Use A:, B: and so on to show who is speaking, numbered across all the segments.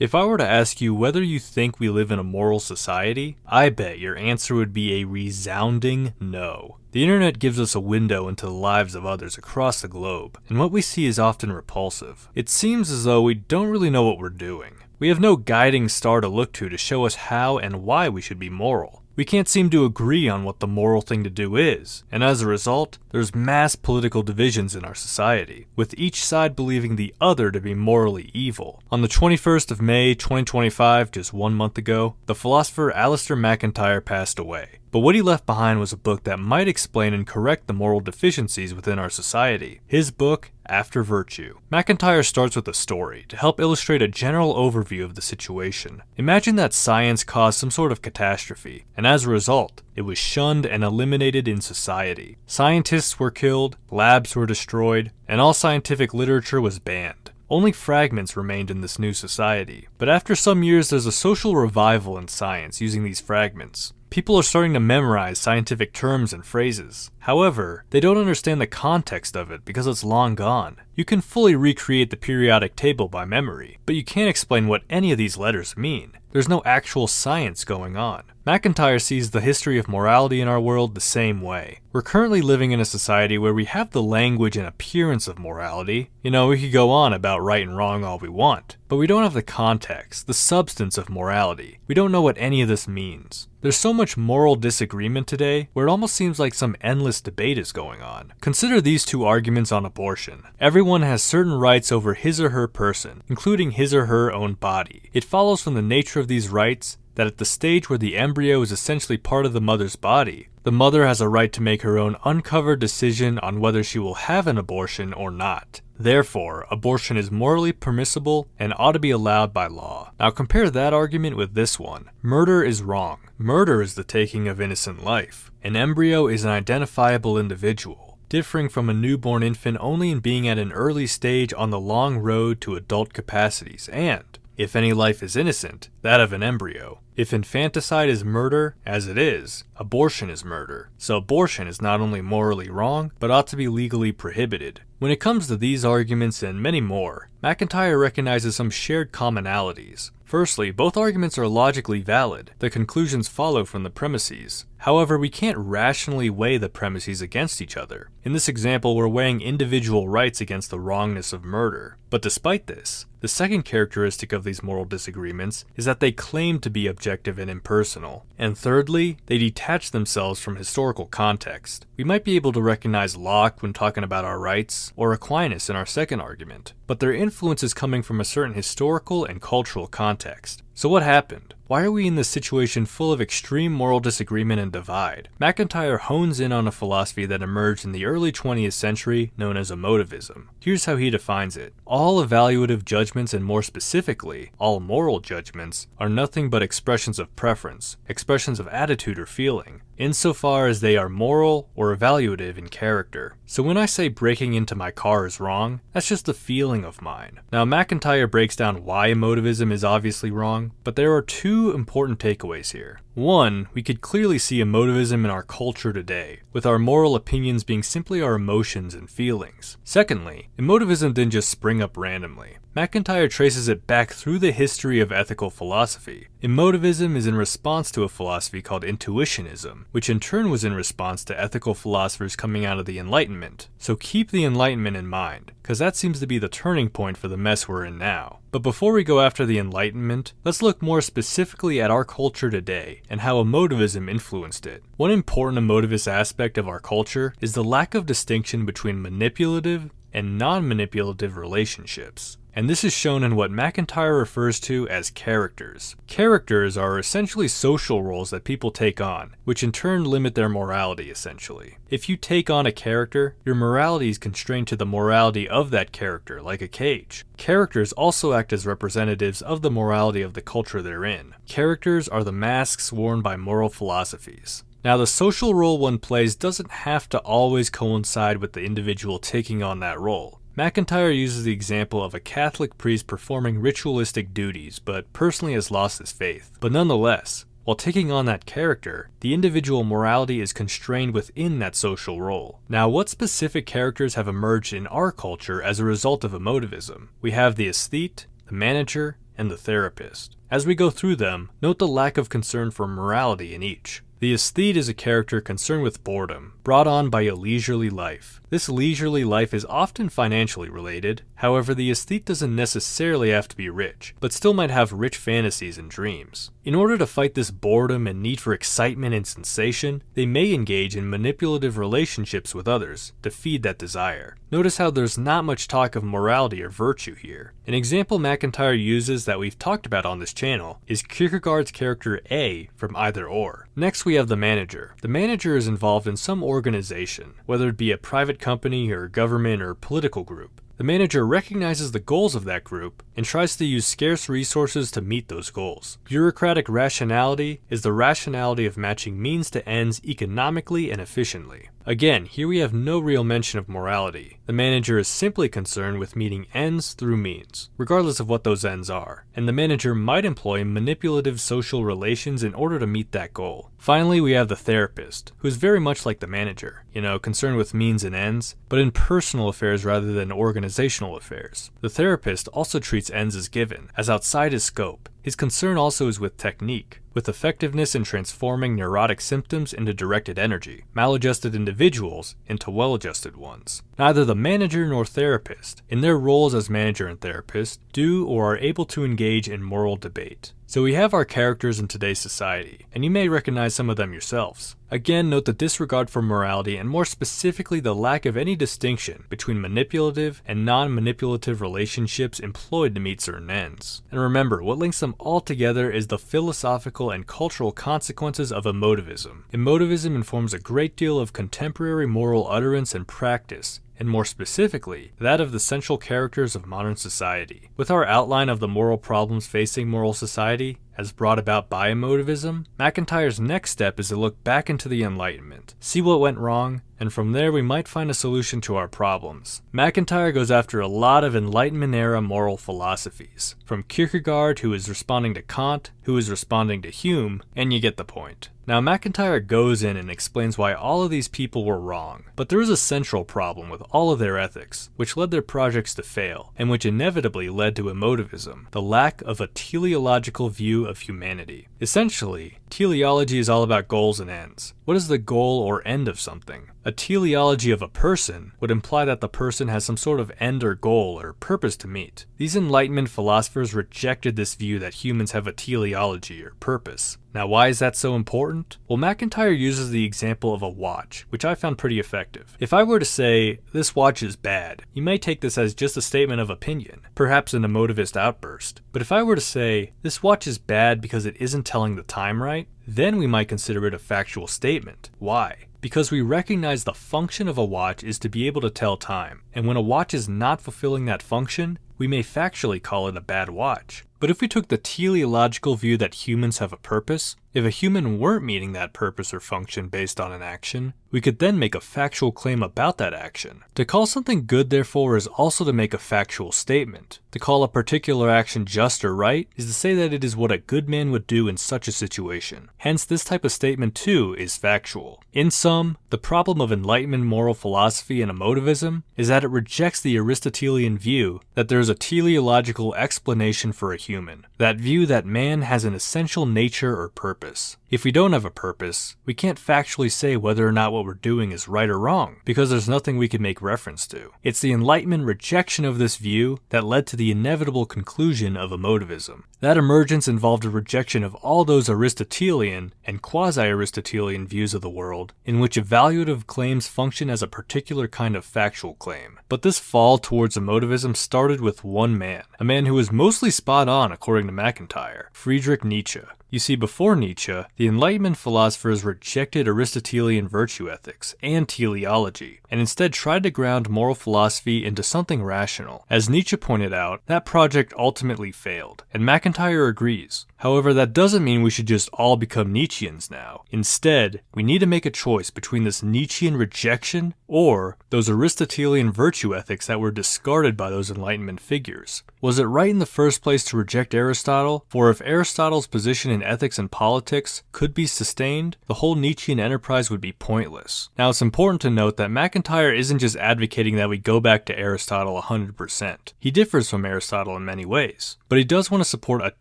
A: If I were to ask you whether you think we live in a moral society, I bet your answer would be a resounding no. The internet gives us a window into the lives of others across the globe, and what we see is often repulsive. It seems as though we don't really know what we're doing. We have no guiding star to look to show us how and why we should be moral. We can't seem to agree on what the moral thing to do is, and as a result, there's mass political divisions in our society, with each side believing the other to be morally evil. On the 21st of May, 2025, just 1 month ago, the philosopher Alasdair MacIntyre passed away. But what he left behind was a book that might explain and correct the moral deficiencies within our society. His book, After Virtue. MacIntyre starts with a story to help illustrate a general overview of the situation. Imagine that science caused some sort of catastrophe, and as a result, it was shunned and eliminated in society. Scientists were killed, labs were destroyed, and all scientific literature was banned. Only fragments remained in this new society. But after some years, there's a social revival in science using these fragments. People are starting to memorize scientific terms and phrases. However, they don't understand the context of it because it's long gone. You can fully recreate the periodic table by memory, but you can't explain what any of these letters mean. There's no actual science going on. MacIntyre sees the history of morality in our world the same way. We're currently living in a society where we have the language and appearance of morality. We could go on about right and wrong all we want, but we don't have the context, the substance of morality. We don't know what any of this means. There's so much moral disagreement today where it almost seems like some endless debate is going on. Consider these two arguments on abortion. Everyone has certain rights over his or her person, including his or her own body. It follows from the nature of these rights that at the stage where the embryo is essentially part of the mother's body, the mother has a right to make her own uncovered decision on whether she will have an abortion or not. Therefore, abortion is morally permissible and ought to be allowed by law. Now compare that argument with this one. Murder is wrong. Murder is the taking of innocent life. An embryo is an identifiable individual, differing from a newborn infant only in being at an early stage on the long road to adult capacities, and, if any life is innocent, that of an embryo. If infanticide is murder, as it is, abortion is murder. So abortion is not only morally wrong, but ought to be legally prohibited. When it comes to these arguments and many more, MacIntyre recognizes some shared commonalities. Firstly, both arguments are logically valid. The conclusions follow from the premises. However, we can't rationally weigh the premises against each other. In this example, we're weighing individual rights against the wrongness of murder. But despite this, the second characteristic of these moral disagreements is that they claim to be objective and impersonal. And thirdly, they detach themselves from historical context. We might be able to recognize Locke when talking about our rights, or Aquinas in our second argument, but their influence is coming from a certain historical and cultural context. So what happened? Why are we in this situation full of extreme moral disagreement and divide? MacIntyre hones in on a philosophy that emerged in the early 20th century known as emotivism. Here's how he defines it. All evaluative judgments, and more specifically, all moral judgments, are nothing but expressions of preference, expressions of attitude or feeling, insofar as they are moral or evaluative in character. So when I say breaking into my car is wrong, that's just a feeling of mine. Now MacIntyre breaks down why emotivism is obviously wrong, but there are two important takeaways here. One, we could clearly see emotivism in our culture today, with our moral opinions being simply our emotions and feelings. Secondly, emotivism didn't just spring up randomly. MacIntyre traces it back through the history of ethical philosophy. Emotivism is in response to a philosophy called intuitionism, which in turn was in response to ethical philosophers coming out of the Enlightenment. So keep the Enlightenment in mind, because that seems to be the turning point for the mess we're in now. But before we go after the Enlightenment, let's look more specifically at our culture today and how emotivism influenced it. One important emotivist aspect of our culture is the lack of distinction between manipulative and non-manipulative relationships. And this is shown in what MacIntyre refers to as characters. Characters are essentially social roles that people take on, which in turn limit their morality essentially. If you take on a character, your morality is constrained to the morality of that character, like a cage. Characters also act as representatives of the morality of the culture they're in. Characters are the masks worn by moral philosophies. Now, the social role one plays doesn't have to always coincide with the individual taking on that role. MacIntyre uses the example of a Catholic priest performing ritualistic duties, but personally has lost his faith. But nonetheless, while taking on that character, the individual morality is constrained within that social role. Now, what specific characters have emerged in our culture as a result of emotivism? We have the aesthete, the manager, and the therapist. As we go through them, note the lack of concern for morality in each. The aesthete is a character concerned with boredom, brought on by a leisurely life. This leisurely life is often financially related. However, the aesthete doesn't necessarily have to be rich, but still might have rich fantasies and dreams. In order to fight this boredom and need for excitement and sensation, they may engage in manipulative relationships with others to feed that desire. Notice how there's not much talk of morality or virtue here. An example MacIntyre uses that we've talked about on this channel is Kierkegaard's character A from Either Or. Next we have the manager. The manager is involved in some organization, whether it be a private company or government or political group. The manager recognizes the goals of that group and tries to use scarce resources to meet those goals. Bureaucratic rationality is the rationality of matching means to ends economically and efficiently. Again, here we have no real mention of morality. The manager is simply concerned with meeting ends through means, regardless of what those ends are, and the manager might employ manipulative social relations in order to meet that goal. Finally, we have the therapist, who is very much like the manager, concerned with means and ends, but in personal affairs rather than organizational affairs. The therapist also treats ends as given, as outside his scope. His concern also is with technique, with effectiveness in transforming neurotic symptoms into directed energy, maladjusted individuals into well-adjusted ones. Neither the manager nor therapist, in their roles as manager and therapist, do or are able to engage in moral debate. So we have our characters in today's society, and you may recognize some of them yourselves. Again, note the disregard for morality and more specifically the lack of any distinction between manipulative and non-manipulative relationships employed to meet certain ends. And remember, what links them all together is the philosophical and cultural consequences of emotivism. Emotivism informs a great deal of contemporary moral utterance and practice, and more specifically, that of the central characters of modern society. With our outline of the moral problems facing moral society, as brought about by emotivism, MacIntyre's next step is to look back into the Enlightenment, see what went wrong, and from there we might find a solution to our problems. MacIntyre goes after a lot of Enlightenment-era moral philosophies, from Kierkegaard, who is responding to Kant, who is responding to Hume, and you get the point. Now MacIntyre goes in and explains why all of these people were wrong, but there is a central problem with all of their ethics, which led their projects to fail, and which inevitably led to emotivism, the lack of a teleological view of humanity. Essentially, teleology is all about goals and ends. What is the goal or end of something? A teleology of a person would imply that the person has some sort of end or goal or purpose to meet. These Enlightenment philosophers rejected this view that humans have a teleology or purpose. Now, why is that so important? Well, MacIntyre uses the example of a watch, which I found pretty effective. If I were to say, this watch is bad, you may take this as just a statement of opinion, perhaps an emotivist outburst. But if I were to say, this watch is bad because it isn't telling the time right, then we might consider it a factual statement. Why? Because we recognize the function of a watch is to be able to tell time, and when a watch is not fulfilling that function, we may factually call it a bad watch. But if we took the teleological view that humans have a purpose, if a human weren't meeting that purpose or function based on an action, we could then make a factual claim about that action. To call something good, therefore, is also to make a factual statement. To call a particular action just or right is to say that it is what a good man would do in such a situation. Hence, this type of statement too is factual. In sum, the problem of Enlightenment moral philosophy and emotivism is that it rejects the Aristotelian view that there is a teleological explanation for a human. That view that man has an essential nature or purpose. If we don't have a purpose, we can't factually say whether or not what we're doing is right or wrong, because there's nothing we can make reference to. It's the Enlightenment rejection of this view that led to the inevitable conclusion of emotivism. That emergence involved a rejection of all those Aristotelian and quasi-Aristotelian views of the world, in which evaluative claims function as a particular kind of factual claim. But this fall towards emotivism started with one man, a man who was mostly spot on according to MacIntyre, Friedrich Nietzsche. You see, before Nietzsche, the Enlightenment philosophers rejected Aristotelian virtue ethics and teleology, and instead tried to ground moral philosophy into something rational. As Nietzsche pointed out, that project ultimately failed, and MacIntyre agrees. However, that doesn't mean we should just all become Nietzscheans now. Instead, we need to make a choice between this Nietzschean rejection or those Aristotelian virtue ethics that were discarded by those Enlightenment figures. Was it right in the first place to reject Aristotle? For if Aristotle's position in in ethics and politics could be sustained, the whole Nietzschean enterprise would be pointless. Now, it's important to note that MacIntyre isn't just advocating that we go back to Aristotle 100%. He differs from Aristotle in many ways, but he does want to support a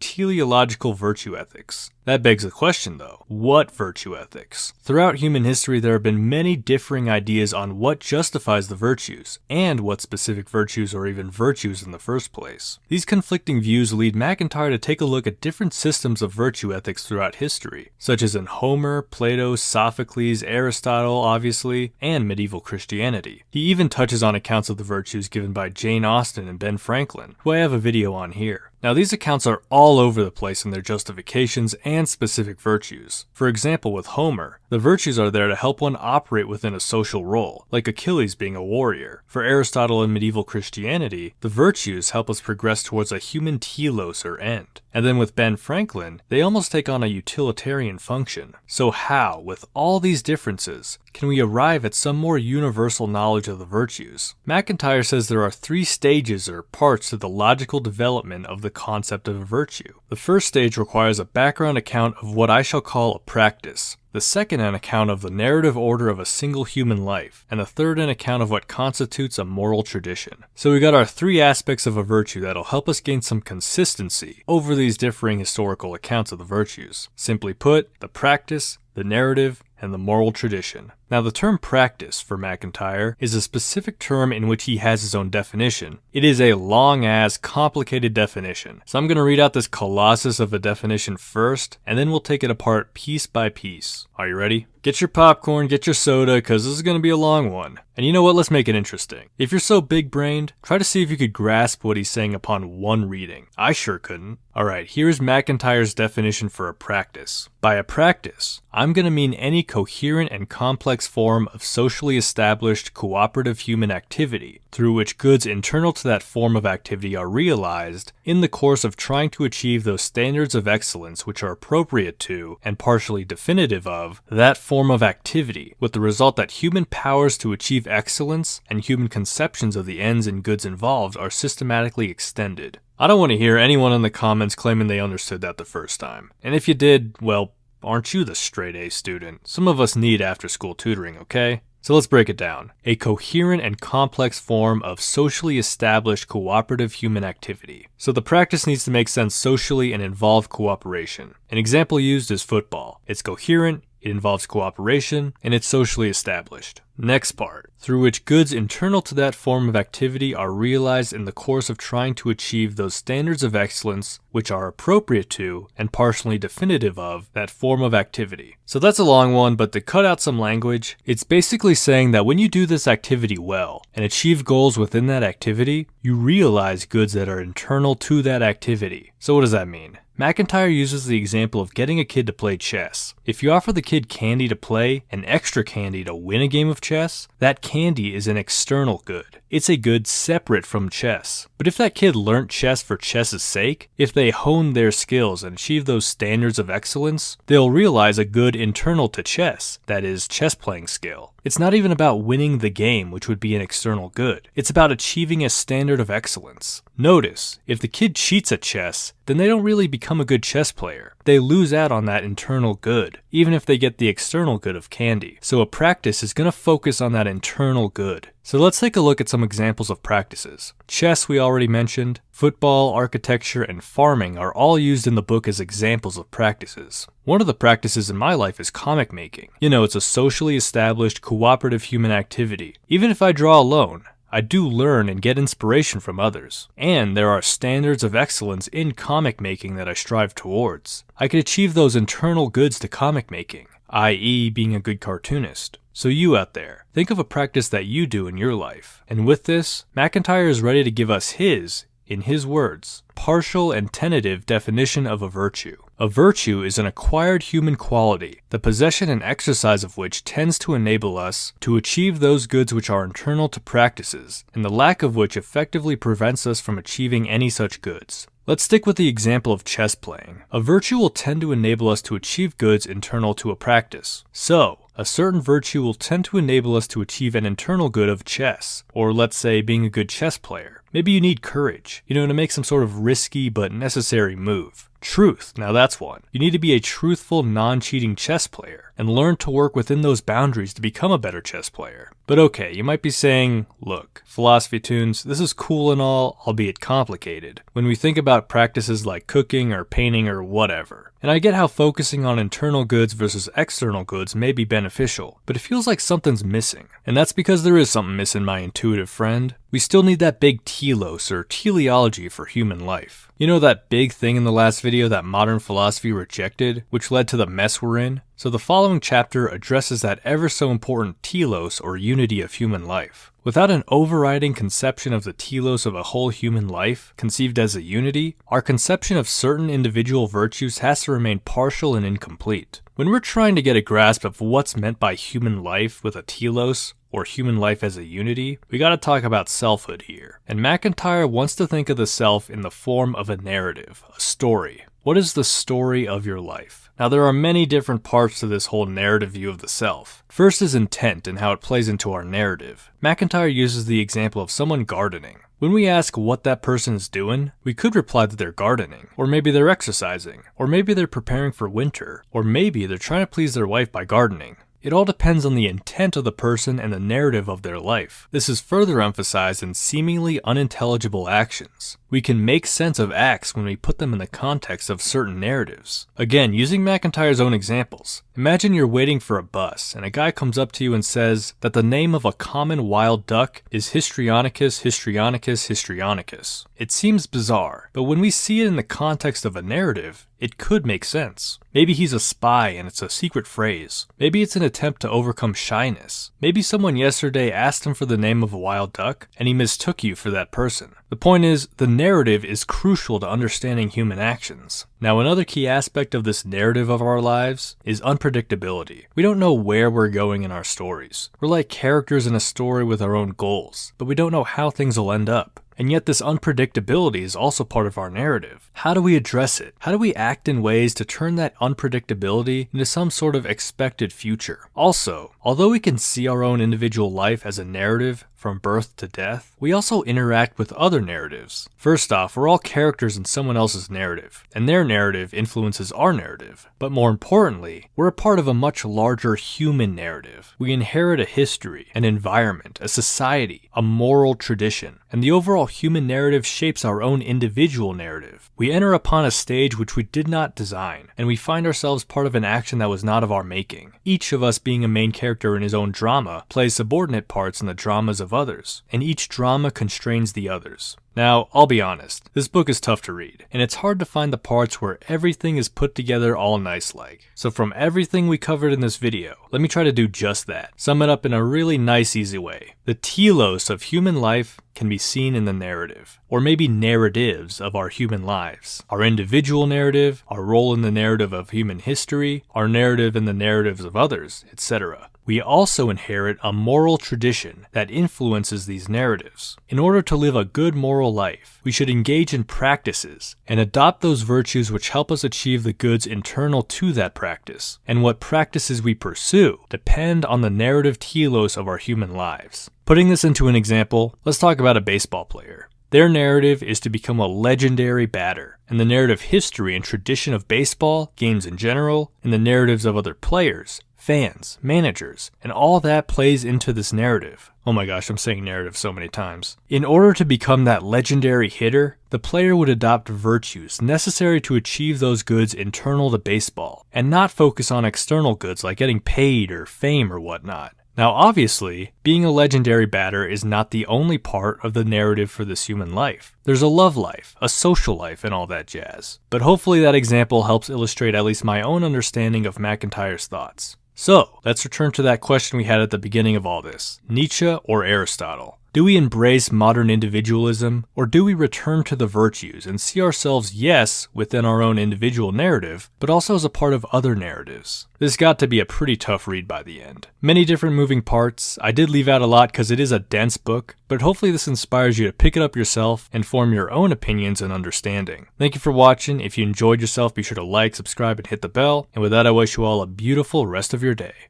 A: teleological virtue ethics. That begs the question though, what virtue ethics? Throughout human history there have been many differing ideas on what justifies the virtues, and what specific virtues are even virtues in the first place. These conflicting views lead MacIntyre to take a look at different systems of virtue ethics throughout history, such as in Homer, Plato, Sophocles, Aristotle obviously, and medieval Christianity. He even touches on accounts of the virtues given by Jane Austen and Ben Franklin, who I have a video on here. Now these accounts are all over the place in their justifications and specific virtues. For example, with Homer, the virtues are there to help one operate within a social role, like Achilles being a warrior. For Aristotle and medieval Christianity, the virtues help us progress towards a human telos or end. And then with Ben Franklin, they almost take on a utilitarian function. So how, with all these differences, can we arrive at some more universal knowledge of the virtues? MacIntyre says there are 3 stages or parts to the logical development of the concept of a virtue. The first stage requires a background account of what I shall call a practice. The second an account of the narrative order of a single human life, and the third an account of what constitutes a moral tradition. So we got our 3 aspects of a virtue that'll help us gain some consistency over these differing historical accounts of the virtues. Simply put, the practice, the narrative, and the moral tradition. Now the term practice for MacIntyre is a specific term in which he has his own definition. It is a long-ass, complicated definition. So I'm going to read out this colossus of a definition first, and then we'll take it apart piece by piece. Are you ready? Get your popcorn, get your soda, because this is going to be a long one. And you know what? Let's make it interesting. If you're so big-brained, try to see if you could grasp what he's saying upon one reading. I sure couldn't. Alright, here's MacIntyre's definition for a practice. By a practice, I'm going to mean any coherent and complex form of socially established cooperative human activity through which goods internal to that form of activity are realized in the course of trying to achieve those standards of excellence which are appropriate to, and partially definitive of, that form of activity, with the result that human powers to achieve excellence and human conceptions of the ends and goods involved are systematically extended. I don't want to hear anyone in the comments claiming they understood that the first time. And if you did, well, aren't you the straight A student? Some of us need after-school tutoring, okay? So let's break it down. A coherent and complex form of socially established cooperative human activity. So the practice needs to make sense socially and involve cooperation. An example used is football. It's coherent, it involves cooperation, and it's socially established. Next part, through which goods internal to that form of activity are realized in the course of trying to achieve those standards of excellence which are appropriate to, and partially definitive of, that form of activity. So that's a long one, but to cut out some language, it's basically saying that when you do this activity well, and achieve goals within that activity, you realize goods that are internal to that activity. So what does that mean? MacIntyre uses the example of getting a kid to play chess. If you offer the kid candy to play and extra candy to win a game of chess, that candy is an external good. It's a good separate from chess. But if that kid learnt chess for chess's sake, if they hone their skills and achieve those standards of excellence, they'll realize a good internal to chess, that is, chess playing skill. It's not even about winning the game, which would be an external good. It's about achieving a standard of excellence. Notice, if the kid cheats at chess, then they don't really become a good chess player. They lose out on that internal good, even if they get the external good of candy. So a practice is going to focus on that internal good. So let's take a look at some examples of practices. Chess we already mentioned, football, architecture, and farming are all used in the book as examples of practices. One of the practices in my life is comic making. You know, it's a socially established, cooperative human activity. Even if I draw alone, I do learn and get inspiration from others. And there are standards of excellence in comic making that I strive towards. I can achieve those internal goods to comic making, i.e. being a good cartoonist. So you out there, think of a practice that you do in your life. And with this, MacIntyre is ready to give us his, in his words, partial and tentative definition of a virtue. A virtue is an acquired human quality, the possession and exercise of which tends to enable us to achieve those goods which are internal to practices, and the lack of which effectively prevents us from achieving any such goods. Let's stick with the example of chess playing. A virtue will tend to enable us to achieve goods internal to a practice. So, a certain virtue will tend to enable us to achieve an internal good of chess, or let's say being a good chess player. Maybe you need courage, to make some sort of risky but necessary move. Truth, now that's one. You need to be a truthful, non-cheating chess player and learn to work within those boundaries to become a better chess player. But okay, you might be saying, look, philosophy tunes, this is cool and all, albeit complicated, when we think about practices like cooking or painting or whatever. And I get how focusing on internal goods versus external goods may be beneficial, but it feels like something's missing. And that's because there is something missing, my intuitive friend. We still need that big telos or teleology for human life. You know that big thing in the last video that modern philosophy rejected, which led to the mess we're in? So the following chapter addresses that ever so important telos or unity of human life. Without an overriding conception of the telos of a whole human life, conceived as a unity, our conception of certain individual virtues has to remain partial and incomplete. When we're trying to get a grasp of what's meant by human life with a telos, or human life as a unity, we gotta talk about selfhood here. And MacIntyre wants to think of the self in the form of a narrative, a story. What is the story of your life? Now there are many different parts to this whole narrative view of the self. First is intent and how it plays into our narrative. MacIntyre uses the example of someone gardening. When we ask what that person is doing, we could reply that they're gardening, or maybe they're exercising, or maybe they're preparing for winter, or maybe they're trying to please their wife by gardening. It all depends on the intent of the person and the narrative of their life. This is further emphasized in seemingly unintelligible actions. We can make sense of acts when we put them in the context of certain narratives. Again, using MacIntyre's own examples, imagine you're waiting for a bus and a guy comes up to you and says that the name of a common wild duck is Histrionicus histrionicus histrionicus. It seems bizarre, but when we see it in the context of a narrative, it could make sense. Maybe he's a spy and it's a secret phrase. Maybe it's an attempt to overcome shyness. Maybe someone yesterday asked him for the name of a wild duck and he mistook you for that person. The point is, the narrative is crucial to understanding human actions. Now, another key aspect of this narrative of our lives is unpredictability. We don't know where we're going in our stories. We're like characters in a story with our own goals, but we don't know how things will end up. And yet this unpredictability is also part of our narrative. How do we address it? How do we act in ways to turn that unpredictability into some sort of expected future? Also, although we can see our own individual life as a narrative from birth to death, we also interact with other narratives. First off, we're all characters in someone else's narrative, and their narrative influences our narrative. But more importantly, we're a part of a much larger human narrative. We inherit a history, an environment, a society, a moral tradition, and the overall human narrative shapes our own individual narrative. We enter upon a stage which we did not design, and we find ourselves part of an action that was not of our making. Each of us, being a main character in his own drama, plays subordinate parts in the dramas of others, and each drama constrains the others. Now, I'll be honest, this book is tough to read, and it's hard to find the parts where everything is put together all nice-like. So from everything we covered in this video, let me try to do just that. Sum it up in a really nice, easy way. The telos of human life can be seen in the narrative, or maybe narratives of our human lives. Our individual narrative, our role in the narrative of human history, our narrative in the narratives of others, etc. We also inherit a moral tradition that influences these narratives. In order to live a good moral life, we should engage in practices and adopt those virtues which help us achieve the goods internal to that practice. And what practices we pursue depend on the narrative telos of our human lives. Putting this into an example, let's talk about a baseball player. Their narrative is to become a legendary batter, and the narrative history and tradition of baseball, games in general, and the narratives of other players, fans, managers, and all that plays into this narrative. Oh my gosh, I'm saying narrative so many times. In order to become that legendary hitter, the player would adopt virtues necessary to achieve those goods internal to baseball, and not focus on external goods like getting paid or fame or whatnot. Now obviously, being a legendary batter is not the only part of the narrative for this human life. There's a love life, a social life, and all that jazz. But hopefully that example helps illustrate at least my own understanding of MacIntyre's thoughts. So, let's return to that question we had at the beginning of all this. Nietzsche or Aristotle? Do we embrace modern individualism, or do we return to the virtues and see ourselves, yes, within our own individual narrative, but also as a part of other narratives? This got to be a pretty tough read by the end. Many different moving parts. I did leave out a lot because it is a dense book, but hopefully this inspires you to pick it up yourself and form your own opinions and understanding. Thank you for watching. If you enjoyed yourself, be sure to like, subscribe, and hit the bell. And with that, I wish you all a beautiful rest of your day.